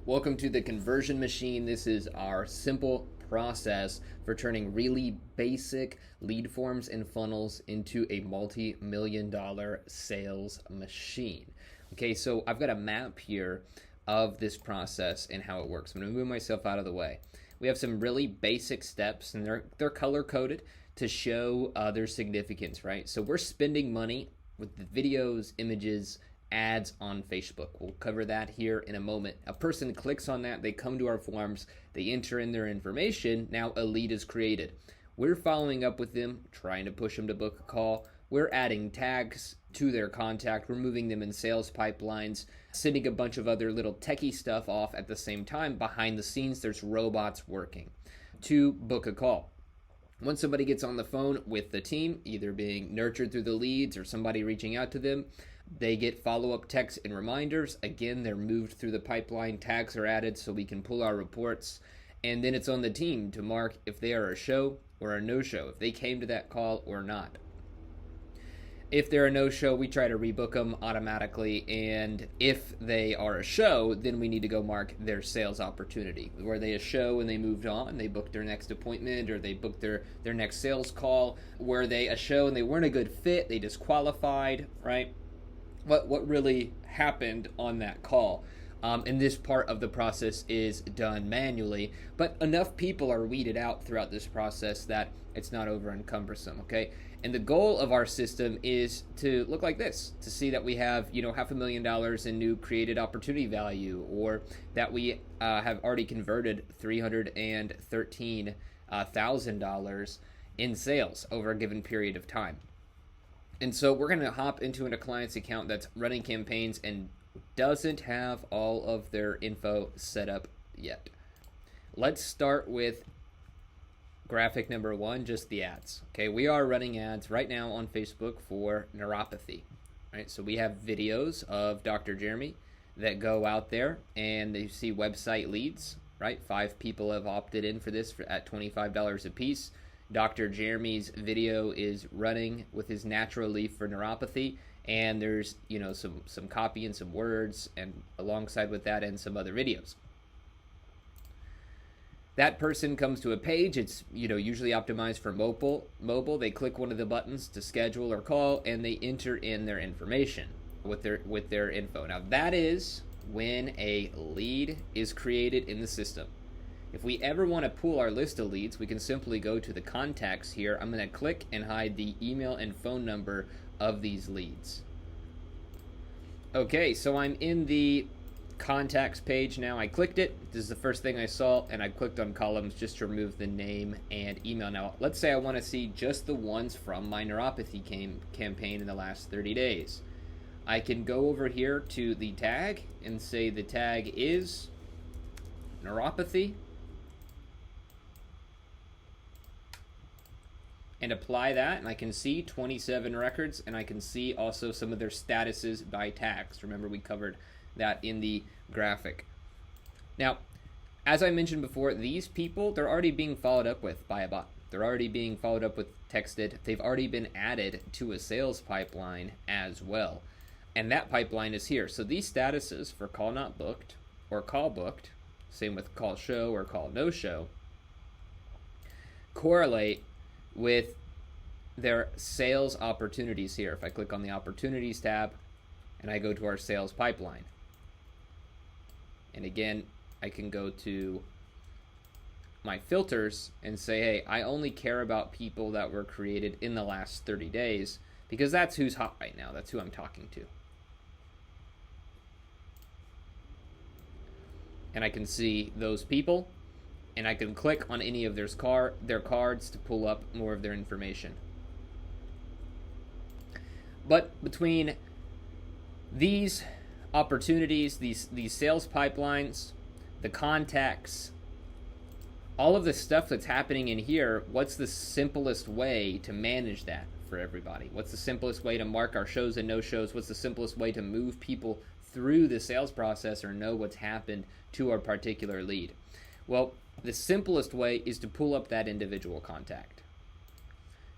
Welcome to the conversion machine. This is our simple process for turning really basic lead forms and funnels into a multi-million dollar sales machine. Okay, so I've got a map here of this process and how it works. I'm going to move myself out of the way. We have some really basic steps, and they're color coded to show their significance, right? So we're spending money with the videos, images, ads on Facebook. We'll cover that here in a moment. A person clicks on that, they come to our forms, they enter in their information, now a lead is created. We're following up with them, trying to push them to book a call. We're adding tags to their contact, we're moving them in sales pipelines, sending a bunch of other little techie stuff off at the same time. Behind the scenes, there's robots working to book a call. Once somebody gets on the phone with the team, either being nurtured through the leads or somebody reaching out to them, they get follow-up texts and reminders. Again, they're moved through the pipeline. Tags are added so we can pull our reports. And then it's on the team to mark if they are a show or a no-show, if they came to that call or not. If they're a no-show, we try to rebook them automatically. And if they are a show, then we need to go mark their sales opportunity. Were they a show and they moved on, they booked their next appointment, or they booked their next sales call? Were they a show and they weren't a good fit, they disqualified, right? What really happened on that call. And this part of the process is done manually, but enough people are weeded out throughout this process that it's not over and cumbersome, okay? And the goal of our system is to look like this, to see that we have, $500,000 in new created opportunity value, or that we have already converted $313,000 in sales over a given period of time. And so we're going to hop into a client's account that's running campaigns and doesn't have all of their info set up yet. Let's start with graphic number one, just the ads. Okay, we are running ads right now on Facebook for neuropathy. Right, so we have videos of Dr. Jeremy that go out there, and you see website leads. Right, 5 people have opted in for this at $25 a piece. Dr. Jeremy's video is running with his natural leaf for neuropathy, and there's some copy and some words, and alongside with that, and some other videos. That person comes to a page. It's usually optimized for mobile. They click one of the buttons to schedule or call, and they enter in their information with their info. Now that is when a lead is created in the system. If we ever want to pull our list of leads, we can simply go to the contacts here. I'm going to click and hide the email and phone number of these leads. Okay, so I'm in the contacts page now. I clicked it. This is the first thing I saw, and I clicked on columns just to remove the name and email. Now, let's say I want to see just the ones from my neuropathy campaign in the last 30 days. I can go over here to the tag and say the tag is neuropathy, and apply that, and I can see 27 records, and I can see also some of their statuses by tags. Remember, we covered that in the graphic. Now, as I mentioned before, these people, they're already being followed up with by a bot. They're already being followed up with texted. They've already been added to a sales pipeline as well, and that pipeline is here. So these statuses for call not booked or call booked, same with call show or call no show, correlate with their sales opportunities here. If I click on the opportunities tab and I go to our sales pipeline, and again I can go to my filters and say, hey, I only care about people that were created in the last 30 days because that's who's hot right now. That's who I'm talking to. And I can see those people, and I can click on any of their cards to pull up more of their information. But between these opportunities, these sales pipelines, the contacts, all of the stuff that's happening in here, what's the simplest way to manage that for everybody? What's the simplest way to mark our shows and no-shows? What's the simplest way to move people through the sales process or know what's happened to our particular lead? Well, the simplest way is to pull up that individual contact.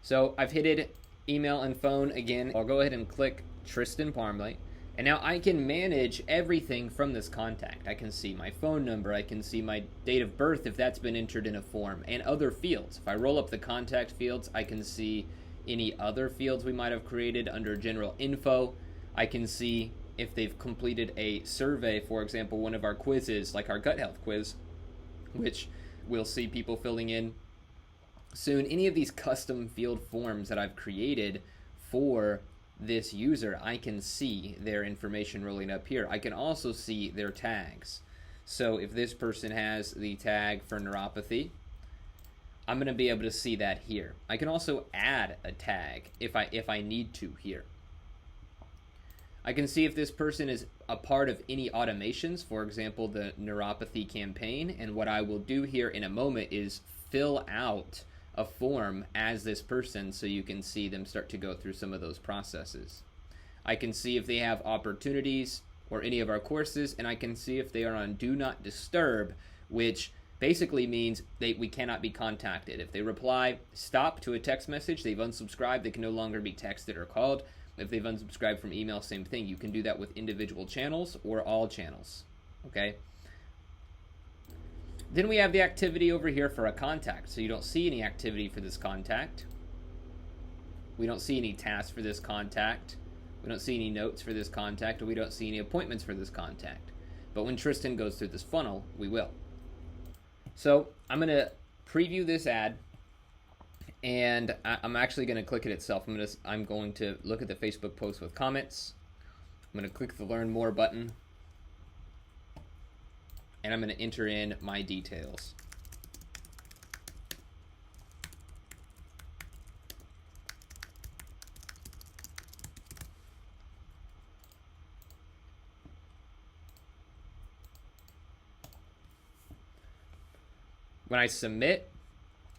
So I've hit email and phone again. I'll go ahead and click Tristan Parmley, And now I can manage everything from this contact. I can see my phone number, I can see my date of birth if that's been entered in a form, and other fields. If I roll up the contact fields, I can see any other fields we might have created under general info. I can see if they've completed a survey, for example, one of our quizzes, like our gut health quiz, which we'll see people filling in soon. Any of these custom field forms that I've created for this user, I can see their information rolling up here. I can also see their tags. So if this person has the tag for neuropathy, I'm going to be able to see that here. I can also add a tag if I need to here. I can see if this person is a part of any automations, for example, the neuropathy campaign, and what I will do here in a moment is fill out a form as this person so you can see them start to go through some of those processes. I can see if they have opportunities or any of our courses, and I can see if they are on Do Not Disturb, which basically means we cannot be contacted. If they reply stop to a text message, they've unsubscribed, they can no longer be texted or called. If they've unsubscribed from email, same thing. You can do that with individual channels or all channels, okay? Then we have the activity over here for a contact. So you don't see any activity for this contact. We don't see any tasks for this contact. We don't see any notes for this contact, or we don't see any appointments for this contact. But when Tristan goes through this funnel, we will. So I'm going to preview this ad, and I'm actually going to click it itself. I'm going to look at the Facebook post with comments. I'm going to click the Learn More button, and I'm going to enter in my details. When I submit,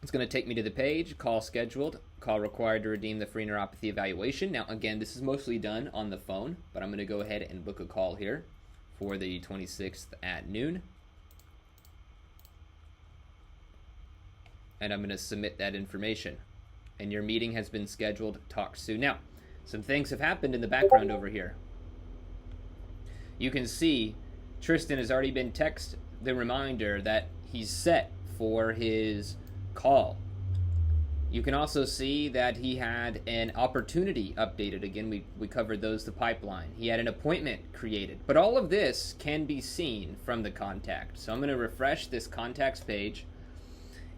it's going to take me to the page, call scheduled, call required to redeem the free neuropathy evaluation. Now, again, this is mostly done on the phone, but I'm going to go ahead and book a call here for the 26th at noon. And I'm going to submit that information. And your meeting has been scheduled. Talk soon. Now, some things have happened in the background over here. You can see Tristan has already been texted the reminder that he's set for his call. You can also see that he had an opportunity updated. Again, we covered those, the pipeline. He had an appointment created. But all of this can be seen from the contact. So I'm going to refresh this contacts page,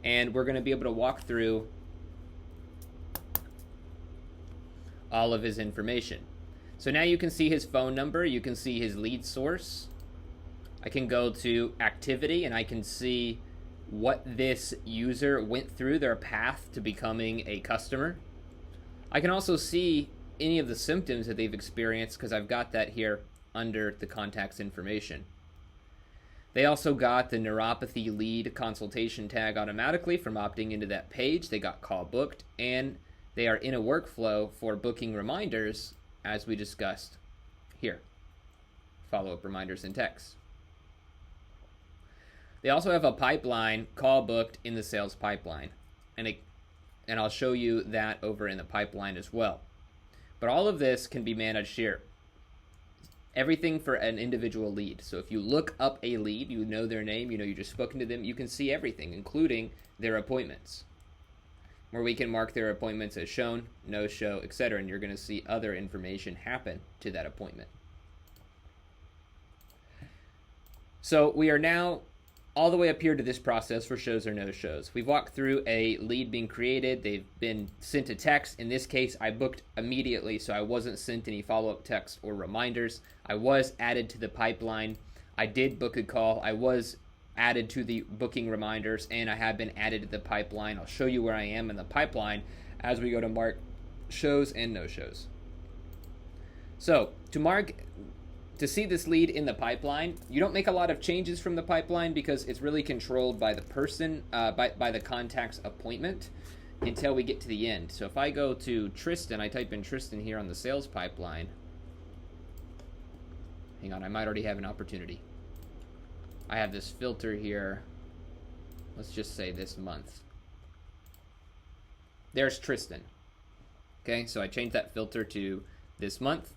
and we're going to be able to walk through all of his information. So now you can see his phone number. You can see his lead source. I can go to activity, and I can see what this user went through, their path to becoming a customer. I can also see any of the symptoms that they've experienced because I've got that here under the contacts information. They also got the neuropathy lead consultation tag automatically from opting into that page. They got call booked, and they are in a workflow for booking reminders, as we discussed here. Follow-up reminders and text. They also have a pipeline call booked in the sales pipeline, and I'll show you that over in the pipeline as well. But all of this can be managed here. Everything for an individual lead. So if you look up a lead, you know their name, you know you just spoken to them, you can see everything, including their appointments, where we can mark their appointments as shown, no show, etc. And you're going to see other information happen to that appointment. So we are now all the way up here to this process for shows or no shows. We've walked through a lead being created. They've been sent a text. In this case, I booked immediately, so I wasn't sent any follow-up texts or reminders. I was added to the pipeline. I did book a call. I was added to the booking reminders, and I have been added to the pipeline. I'll show you where I am in the pipeline as we go to mark shows and no shows. So to see this lead in the pipeline, you don't make a lot of changes from the pipeline because it's really controlled by the person, by the contact's appointment until we get to the end. So if I go to Tristan, I type in Tristan here on the sales pipeline. Hang on, I might already have an opportunity. I have this filter here. Let's just say this month. There's Tristan. Okay, so I changed that filter to this month.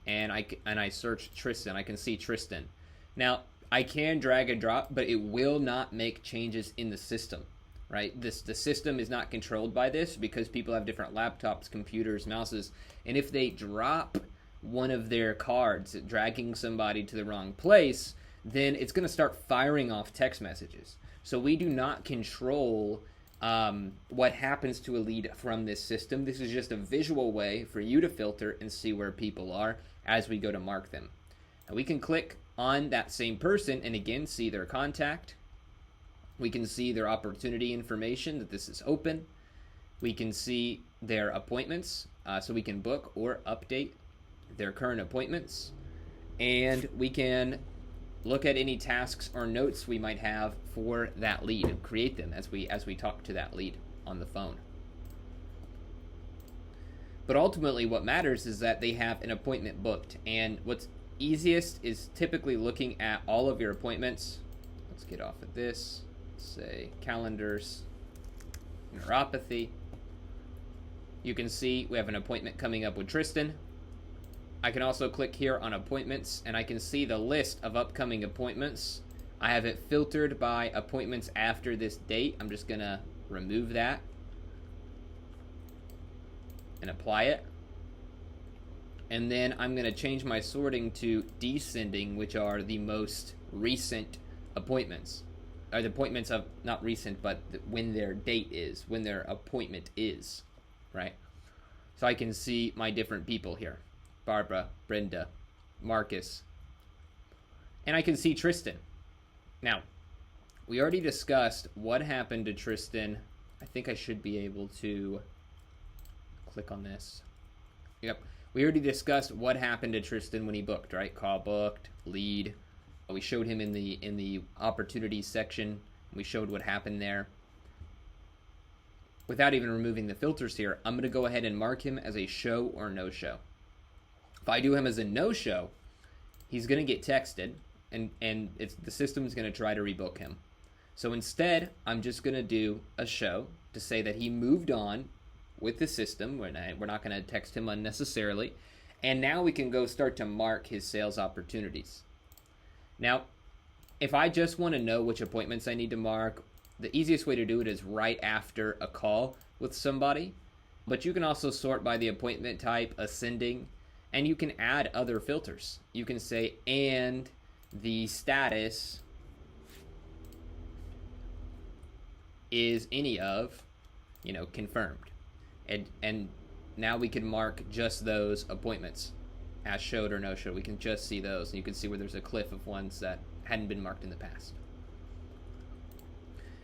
and I search Tristan, I can see Tristan. Now, I can drag and drop, but it will not make changes in the system, right? The system is not controlled by this because people have different laptops, computers, mouses, and if they drop one of their cards, dragging somebody to the wrong place, then it's going to start firing off text messages. So we do not control what happens to a lead from this system. This is just a visual way for you to filter and see where people are as we go to mark them. Now we can click on that same person and again see their contact. We can see their opportunity information, that this is open. We can see their appointments, so we can book or update their current appointments. And we can look at any tasks or notes we might have for that lead and create them as we talk to that lead on the phone. But ultimately what matters is that they have an appointment booked, and what's easiest is typically looking at all of your appointments. Let's get off of this. Let's say calendars, neuropathy. You can see we have an appointment coming up with Tristan. I can also click here on appointments and I can see the list of upcoming appointments. I have it filtered by appointments after this date. I'm just gonna remove that and apply it. And then I'm gonna change my sorting to descending, which are the most recent appointments. Or the appointments of, not recent, but when their date is, when their appointment is, right? So I can see my different people here. Barbara, Brenda, Marcus, and I can see Tristan. Now, we already discussed what happened to Tristan. I think I should be able to click on this. Yep, we already discussed what happened to Tristan when he booked, right? Call booked, lead. We showed him in the opportunities section. We showed what happened there. Without even removing the filters here, I'm going to go ahead and mark him as a show or no show. If I do him as a no-show, he's going to get texted, and the system's going to try to rebook him. So instead, I'm just going to do a show to say that he moved on with the system. We're not going to text him unnecessarily. And now we can go start to mark his sales opportunities. Now, if I just want to know which appointments I need to mark, the easiest way to do it is right after a call with somebody. But you can also sort by the appointment type, ascending, and you can add other filters. You can say, and the status is any of, confirmed. And now we can mark just those appointments as showed or no show. We can just see those, and you can see where there's a cliff of ones that hadn't been marked in the past.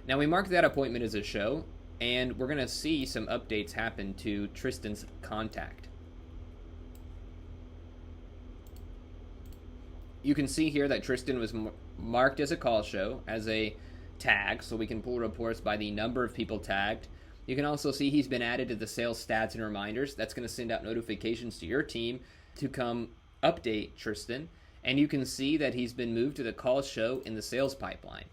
Now we mark that appointment as a show, and we're gonna see some updates happen to Tristan's contact. You can see here that Tristan was marked as a call show, as a tag, so we can pull reports by the number of people tagged. You can also see he's been added to the sales stats and reminders. That's going to send out notifications to your team to come update Tristan. And you can see that he's been moved to the call show in the sales pipeline.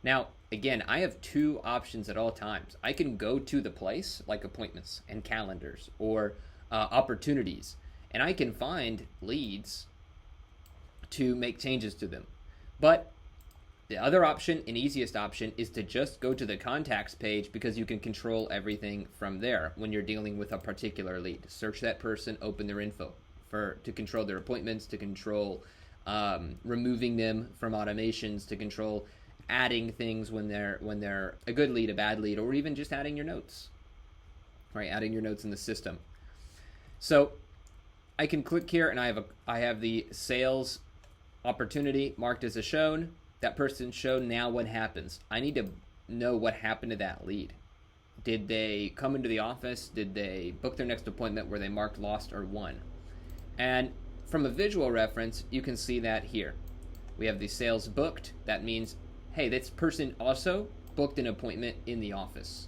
Now, again, I have two options at all times. I can go to the place, like appointments and calendars or opportunities, and I can find leads to make changes to them. But the other option and easiest option is to just go to the contacts page, because you can control everything from there when you're dealing with a particular lead. Search that person, open their info to control their appointments, to control removing them from automations, to control adding things when they're a good lead, a bad lead, or even just adding your notes, right? Adding your notes in the system. So I can click here and I have the sales opportunity marked as a shown. That person shown. Now what happens? I need to know what happened to that lead. Did they come into the office? Did they book their next appointment? Were they marked lost or won? And from a visual reference, you can see that here. We have the sales booked. That means, hey, this person also booked an appointment in the office,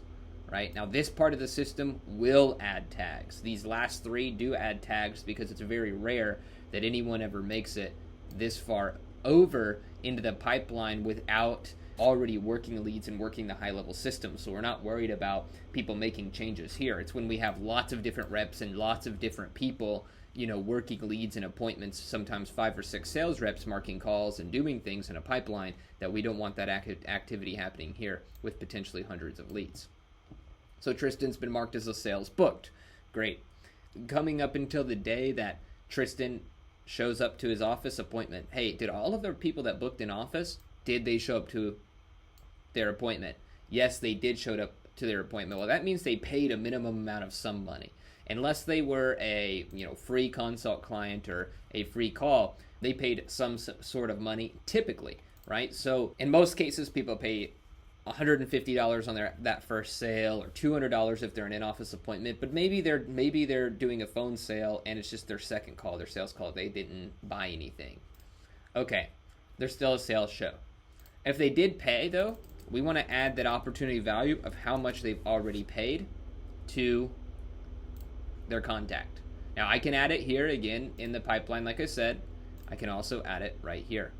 right? Now this part of the system will add tags. These last three do add tags because it's very rare that anyone ever makes it this far over into the pipeline without already working leads and working the high level system. So we're not worried about people making changes here. It's when we have lots of different reps and lots of different people working leads and appointments, sometimes 5 or 6 sales reps marking calls and doing things in a pipeline, that we don't want that activity happening here with potentially hundreds of leads. So Tristan's been marked as a sales booked. Great. Coming up until the day that Tristan shows up to his office appointment. Hey, did all of the people that booked in office, did they show up to their appointment? Yes, they did show up to their appointment. Well, that means they paid a minimum amount of some money. Unless they were a free consult client or a free call, they paid some sort of money typically, right? So in most cases, people pay $150 on that first sale, or $200 if they're an in-office appointment. But maybe they're doing a phone sale and it's just their second call, their sales call. They didn't buy anything. Okay, they're still a sales show. If they did pay though, we want to add that opportunity value of how much they've already paid to their contact. Now I can add it here again in the pipeline, like I said. I can also add it right here.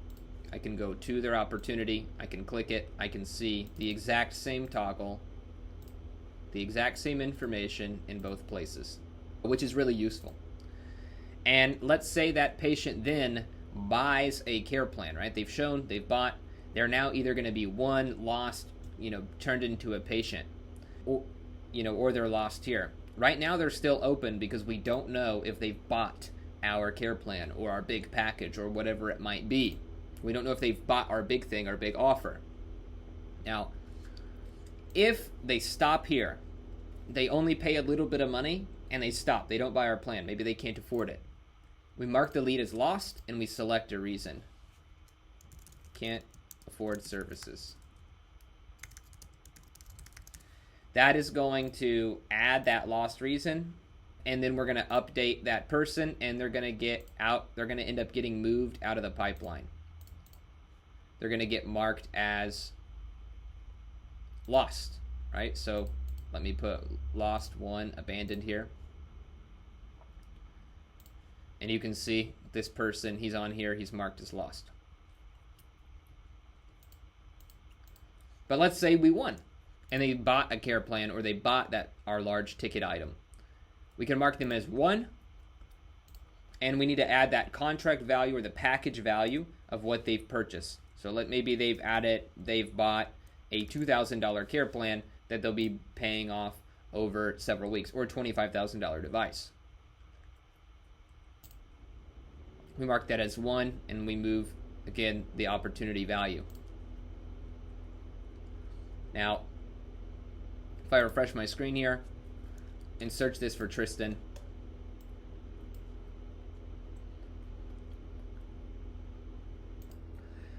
I can go to their opportunity, I can click it, I can see the exact same toggle, the exact same information in both places, which is really useful. And let's say that patient then buys a care plan, right? They've bought, they're now either going to be lost, turned into a patient, or they're lost here. Right now they're still open because we don't know if they've bought our care plan or our big package or whatever it might be. We don't know if they've bought our big thing, our big offer. Now, if they stop here, they only pay a little bit of money and they stop. They don't buy our plan. Maybe they can't afford it. We mark the lead as lost and we select a reason. Can't afford services. That is going to add that lost reason, and then we're going to update that person, and they're going to end up getting moved out of the pipeline. They're going to get marked as lost, right? So let me put lost 1, abandoned here. And you can see this person, he's on here, he's marked as lost. But let's say we won and they bought a care plan, or they bought our large ticket item. We can mark them as 1, and we need to add that contract value or the package value of what they've purchased. So maybe they've bought a $2,000 care plan that they'll be paying off over several weeks, or a $25,000 device. We mark that as 1, and we move, again, the opportunity value. Now, if I refresh my screen here and search this for Tristan,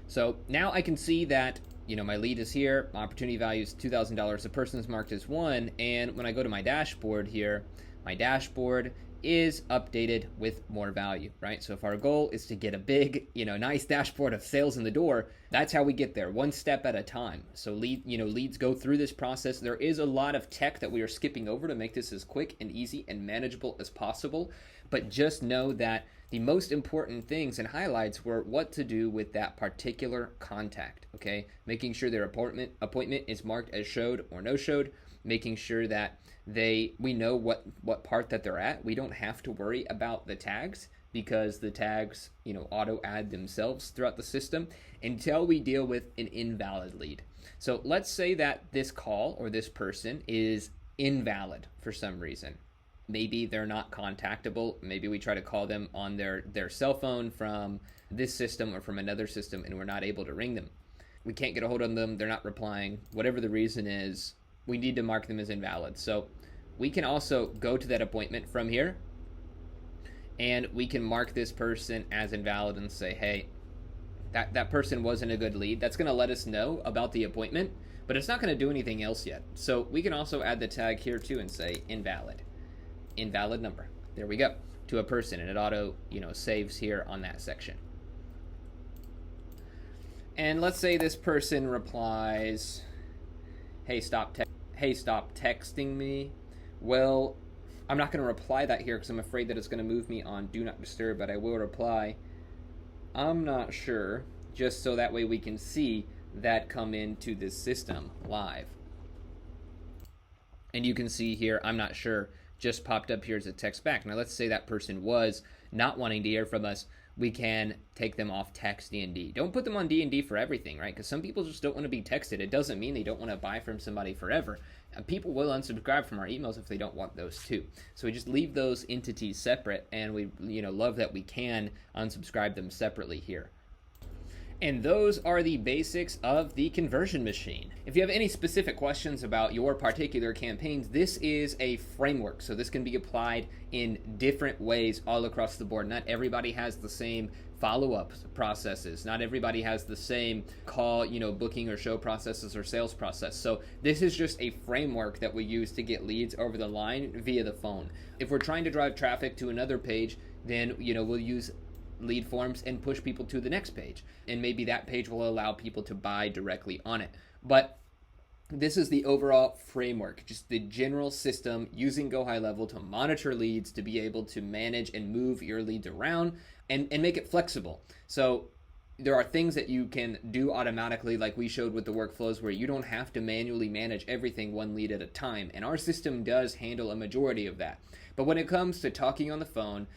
so now I can see that my lead is here, my opportunity value is $2,000, the person is marked as 1, and when I go to my dashboard here, my dashboard is updated with more value, right? So if our goal is to get a big, nice dashboard of sales in the door, that's how we get there, one step at a time. So leads go through this process. There is a lot of tech that we are skipping over to make this as quick and easy and manageable as possible, but just know that the most important things and highlights were what to do with that particular contact, okay? Making sure their appointment is marked as showed or no showed, making sure that we know what part that they're at. We don't have to worry about the tags because the tags, auto add themselves throughout the system until we deal with an invalid lead. So let's say that this call or this person is invalid for some reason. Maybe they're not contactable. Maybe we try to call them on their cell phone from this system or from another system and we're not able to ring them. We can't get a hold of them. They're not replying. Whatever the reason is, we need to mark them as invalid. So we can also go to that appointment from here and we can mark this person as invalid and say, hey, that person wasn't a good lead. That's going to let us know about the appointment, but it's not going to do anything else yet. So we can also add the tag here too and say invalid number. There we go, to a person, and it auto saves here on that section. And let's say this person replies, hey, stop texting me. Well, I'm not going to reply that here because I'm afraid that it's going to move me on do not disturb, but I will reply, I'm not sure, just so that way we can see that come into this system live. And you can see here, I'm not sure, just popped up here as a text back. Now let's say that person was not wanting to hear from us, we can take them off text D&D. Don't put them on D&D for everything, right? Because some people just don't want to be texted. It doesn't mean they don't want to buy from somebody forever. People will unsubscribe from our emails if they don't want those too. So we just leave those entities separate, and we love that we can unsubscribe them separately here. And those are the basics of the conversion machine. If you have any specific questions about your particular campaigns, this is a framework. So this can be applied in different ways all across the board. Not everybody has the same follow-up processes. Not everybody has the same call, booking or show processes or sales process. So this is just a framework that we use to get leads over the line via the phone. If we're trying to drive traffic to another page, then, we'll use lead forms and push people to the next page. And maybe that page will allow people to buy directly on it. But this is the overall framework, just the general system using GoHighLevel to monitor leads, to be able to manage and move your leads around and make it flexible. So there are things that you can do automatically, like we showed with the workflows, where you don't have to manually manage everything one lead at a time. And our system does handle a majority of that. But when it comes to talking on the phone,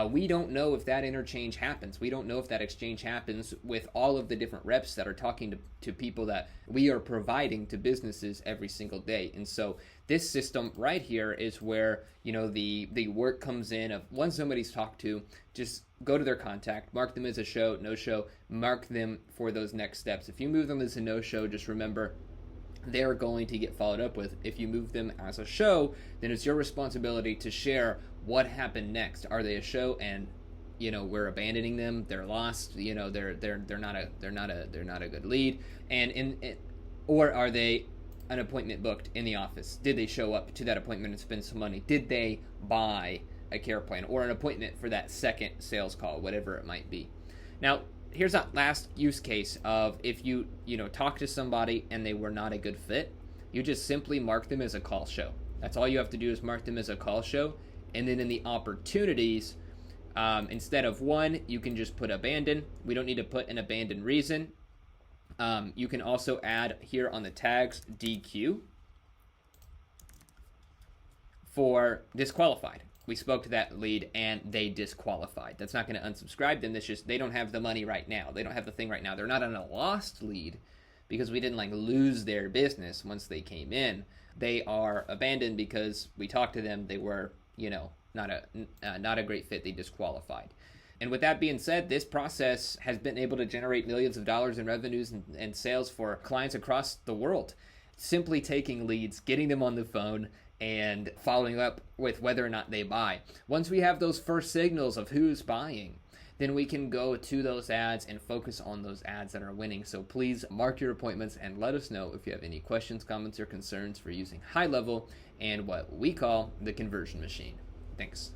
we don't know if that interchange happens. We don't know if that exchange happens with all of the different reps that are talking to people that we are providing to businesses every single day. And so this system right here is where, the work comes in of once somebody's talked to, just go to their contact, mark them as a show, no show, mark them for those next steps. If you move them as a no show, just remember, they're going to get followed up with. If you move them as a show, then it's your responsibility to share what happened next. Are they a show and we're abandoning them? They're lost. They're not a good lead. Or are they an appointment booked in the office? Did they show up to that appointment and spend some money? Did they buy a care plan or an appointment for that second sales call, whatever it might be? Now, here's that last use case of if you talk to somebody and they were not a good fit, you just simply mark them as a call show. That's all you have to do is mark them as a call show. And then in the opportunities, instead of one, you can just put abandon. We don't need to put an abandoned reason. You can also add here on the tags DQ for disqualified. We spoke to that lead and they disqualified. That's not going to unsubscribe them. That's just they don't have the money right now. They don't have the thing right now. They're not on a lost lead because we didn't lose their business once they came in. They are abandoned because we talked to them. They were not a great fit. They disqualified. And with that being said, this process has been able to generate millions of dollars in revenues and sales for clients across the world. Simply taking leads, getting them on the phone, and following up with whether or not they buy. Once we have those first signals of who's buying, then we can go to those ads and focus on those ads that are winning. So please mark your appointments and let us know if you have any questions, comments, or concerns for using GoHighLevel and what we call the conversion machine. Thanks.